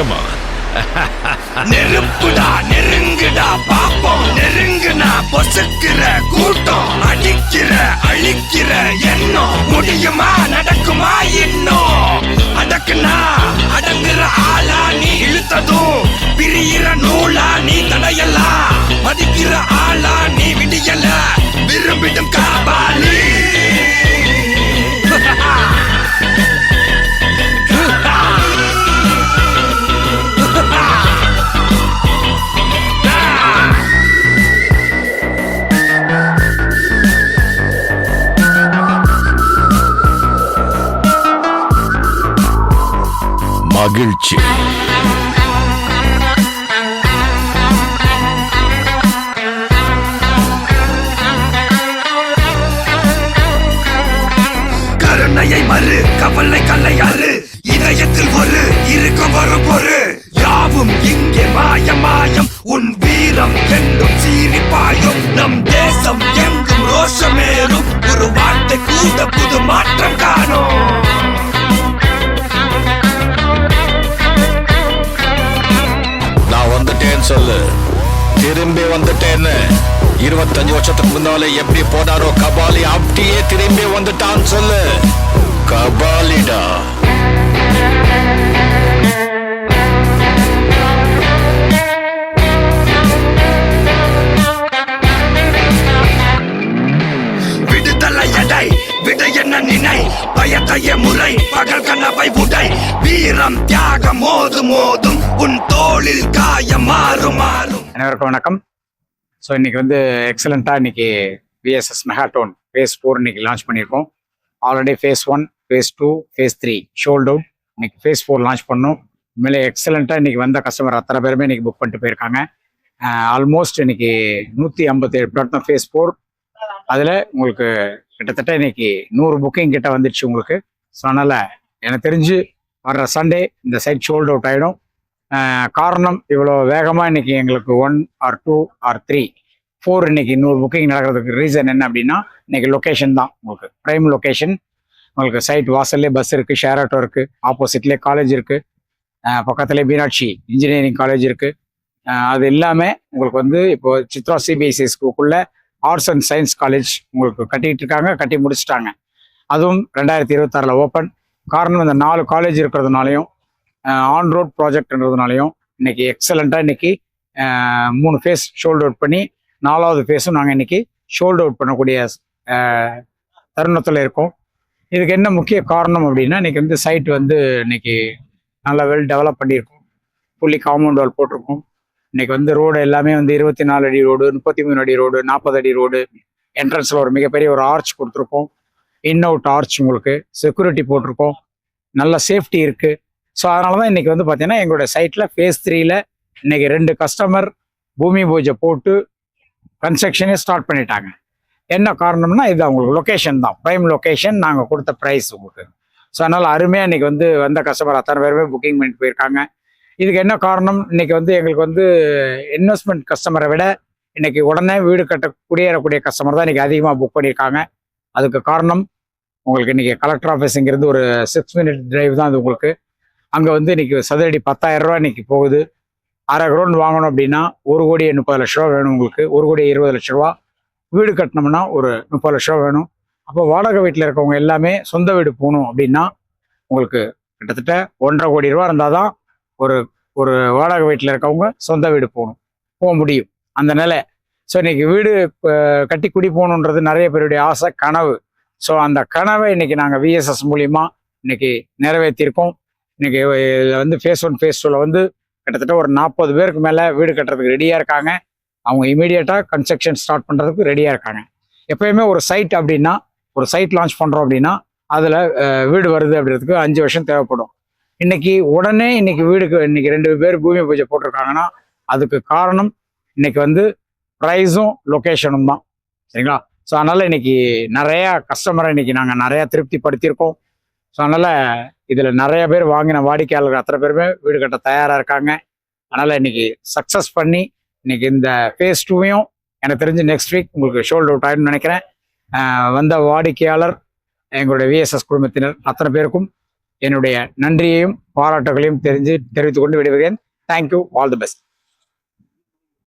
நிச்சயமா. நெருப்புடா நெருங்குடா பாப்போம், நெருங்குனா பொசுக்கிற கூட்டம், அடிக்கிற அழிக்கிற எண்ணம், முடியுமா நடக்குமா இன்னும், அடக்குனா அடங்குற ஆளா நீ இழுத்ததும், பிரியிற நூலா நீ தடையலாம், மதிக்கிற ஆளா நீ விடியல, விரும்பிடும் காபாலி. மகிழ்ச்சி. கருணையை மறு கவலை கல்லையாறு, இதயத்தில் ஒரு இருக்கும் வரும் பொரு, யாவும் இங்கே மாயம் மாயம், உன் வீரம் என்றும் சீரிப்பாயும், நம் தேசம் எங்கும் ரோஷமேறும், ஒரு வார்த்தை கூட புது மாற்றம் காணும். நான் வந்துட்டேன்னு சொல்லு, திரும்பி வந்துட்டேன்னு. 25 வருஷத்துக்கு முன்னாலே எப்படி போனாரோ கபாலி, அப்படியே திரும்பி வந்துட்டான்னு சொல்லு. கபாலிடா. விடுதலை எடை விட என்ன நினை, பயத்தைய முறை பகல் கனவை உடை, வீரம் தியாகம் மோதும் மோதும், உன் தோளில் காயம் மாறும் மாறும். அனைவருக்கும் வணக்கம். ஸோ இன்னைக்கு வந்து எக்ஸலண்ட்டாக இன்னைக்கு விஎஸ்எஸ் மெகாடோன் ஃபேஸ் 4 இன்னைக்கு லான்ச் பண்ணியிருக்கோம். Already phase 1, phase 2, phase 3 sold out. இன்னைக்கு ஃபேஸ் 4 லான்ச் பண்ணோம். உண்மையிலே எக்ஸலண்ட்டாக இன்னைக்கு வந்த கஸ்டமர் அத்தனை பேருமே இன்னைக்கு புக் பண்ணிட்டு போயிருக்காங்க. ஆல்மோஸ்ட் இன்னைக்கு 157 ப்ளாட் தான் ஃபேஸ் 4. அதில் உங்களுக்கு கிட்டத்தட்ட இன்னைக்கு 100 புக்கிங் கிட்ட வந்துடுச்சு உங்களுக்கு. ஸோ அதனால் எனக்கு தெரிஞ்சு வர்ற சண்டே இந்த சைட் ஷோல்ட் அவுட் ஆகிடும். காரணம் இவ்வளோ வேகமாக இன்னைக்கு எங்களுக்கு 1 or 2 or 3, 4 இன்னைக்கு 100 புக்கிங் நடக்கிறதுக்கு ரீசன் என்ன அப்படின்னா, இன்னைக்கு லொக்கேஷன் தான் உங்களுக்கு ப்ரைம் லொக்கேஷன். உங்களுக்கு சைட் வாசல்லே பஸ் இருக்குது, ஷேர் ஆட்டோ இருக்குது, ஆப்போசிட்லேயே காலேஜ் இருக்குது, பக்கத்துலேயே மீனாட்சி இன்ஜினியரிங் காலேஜ் இருக்குது. அது இல்லாமல் உங்களுக்கு வந்து இப்போ சித்ரா சிபிஎஸ்சி ஸ்கூலுக்குள்ள ஆர்ட்ஸ் அண்ட் சயின்ஸ் காலேஜ் உங்களுக்கு கட்டிகிட்டு இருக்காங்க, கட்டி முடிச்சுட்டாங்க. அதுவும் 2026 ஓப்பன். காரணம் இந்த 4 காலேஜ் இருக்கிறதுனாலையும் ஆன் ரோட் ப்ராஜெக்ட்ன்றதுனாலையும் இன்னைக்கு எக்ஸலண்ட்டாக இன்னைக்கு 3 ஃபேஸ் ஷோல்ட் அவுட் பண்ணி 4வது ஃபேஸும் நாங்கள் இன்னைக்கு ஷோல்ட் அவுட் பண்ணக்கூடிய தருணத்தில் இருக்கோம். இதுக்கு என்ன முக்கிய காரணம் அப்படின்னா, இன்னைக்கு வந்து சைட் வந்து இன்னைக்கு நல்லா வெல் டெவலப் பண்ணியிருக்கோம். ஃபுல்லி காம்பவுண்ட் வால் போட்டிருக்கோம். இன்னைக்கு வந்து ரோடு எல்லாமே வந்து 24 அடி ரோடு, 33 அடி ரோடு, 40 அடி ரோடு. என்ட்ரன்ஸில் ஒரு மிகப்பெரிய ஒரு ஆர்ச் கொடுத்துருக்கோம். இன் அவுட் ஆர்ச் உங்களுக்கு செக்யூரிட்டி போட்டிருக்கோம். நல்ல சேஃப்டி இருக்குது. ஸோ அதனால தான் இன்றைக்கி வந்து பார்த்தீங்கன்னா எங்களோட சைட்டில் ஃபேஸ் 3ல் இன்றைக்கி 2 கஸ்டமர் பூமி பூஜை போட்டு கன்ஸ்ட்ரக்ஷனே ஸ்டார்ட் பண்ணிட்டாங்க. என்ன காரணம்னா இது அவங்களுக்கு லொக்கேஷன் தான், ப்ரைம் லொக்கேஷன், நாங்கள் கொடுத்த ப்ரைஸ் உங்களுக்கு. ஸோ அதனால் அருமையாக இன்றைக்கி வந்து வந்த கஸ்டமர் அத்தனை பேருமே புக்கிங் பண்ணிட்டு போயிருக்காங்க. இதுக்கு என்ன காரணம், இன்றைக்கி வந்து எங்களுக்கு வந்து இன்வெஸ்ட்மெண்ட் கஸ்டமரை விட இன்றைக்கி உடனே வீடு கட்ட குடியேறக்கூடிய கஸ்டமர் தான் இன்றைக்கி அதிகமாக புக் பண்ணியிருக்காங்க. அதுக்கு காரணம் உங்களுக்கு இன்றைக்கி கலெக்டர் ஆஃபீஸுங்கிறது ஒரு 6 minute டிரைவ் தான் அது உங்களுக்கு. அங்கே வந்து இன்றைக்கி சதுரடி 10,000 ரூபா இன்றைக்கி போகுது. அரை கிரவுண்ட் வாங்கணும் அப்படின்னா 1,30,00,000 வேணும் உங்களுக்கு. 1,20,00,000 வீடு கட்டினோம்னா ஒரு 30,00,000 வேணும். அப்போ வாடகை வீட்டில் இருக்கவங்க எல்லாமே சொந்த வீடு போகணும் அப்படின்னா உங்களுக்கு கிட்டத்தட்ட 1,50,00,000 கோடி இருந்தால் தான் ஒரு வாடகை வீட்டில் இருக்கவங்க சொந்த வீடு போக முடியும் அந்த நிலை. ஸோ இன்னைக்கு வீடு கட்டி குடி போகணுன்றது நிறைய பேருடைய ஆசை, கனவு. ஸோ அந்த கனவை இன்னைக்கு நாங்கள் விஎஸ்எஸ் மூலியமா இன்னைக்கு நிறைவேற்றிருக்கோம். இன்னைக்கு இதில் வந்து ஃபேஸ் 1 ஃபேஸ் 2ல வந்து கிட்டத்தட்ட ஒரு 40 பேருக்கு மேலே வீடு கட்டுறதுக்கு ரெடியாக இருக்காங்க. அவங்க இமீடியட்டாக கன்ஸ்ட்ரக்ஷன் ஸ்டார்ட் பண்ணுறதுக்கு ரெடியாக இருக்காங்க. எப்பயுமே ஒரு சைட் அப்படின்னா, ஒரு சைட் லான்ச் பண்ணுறோம் அப்படின்னா அதில் வீடு வருது அப்படின்றதுக்கு 5 வருஷம் தேவைப்படும். உடனே வீடுக்கு இன்னைக்கு 2 பேர் பூமி பூஜை போட்டிருக்காங்கன்னா அதுக்கு காரணம் இன்னைக்கு வந்து ப்ரைஸும் லொக்கேஷனும் தான். சரிங்களா? ஸோ அதனால் இன்னைக்கு நிறையா கஸ்டமரை இன்னைக்கு நாங்கள் நிறையா திருப்திப்படுத்தியிருக்கோம். ஸோ அதனால் இதில் நிறைய பேர் வாங்கின வாடிக்கையாளர்கள் அத்தனை பேருமே வீடு கட்ட தயாராக இருக்காங்க. அதனால் இன்னைக்கு சக்ஸஸ் பண்ணி இன்னைக்கு இந்த ஃபேஸ் 2வையும் எனக்கு தெரிஞ்சு நெக்ஸ்ட் வீக் உங்களுக்கு ஷோல்ட் அவுட் ஆகிடும்னு நினைக்கிறேன். வந்த வாடிக்கையாளர் எங்களுடைய விஎஸ்எஸ் குடும்பத்தினர் அத்தனை பேருக்கும் என்னுடைய நன்றியையும் பாராட்டுகளையும் தெரிவித்துக் கொண்டு விடைபெறுகிறேன். Thank you, all the best.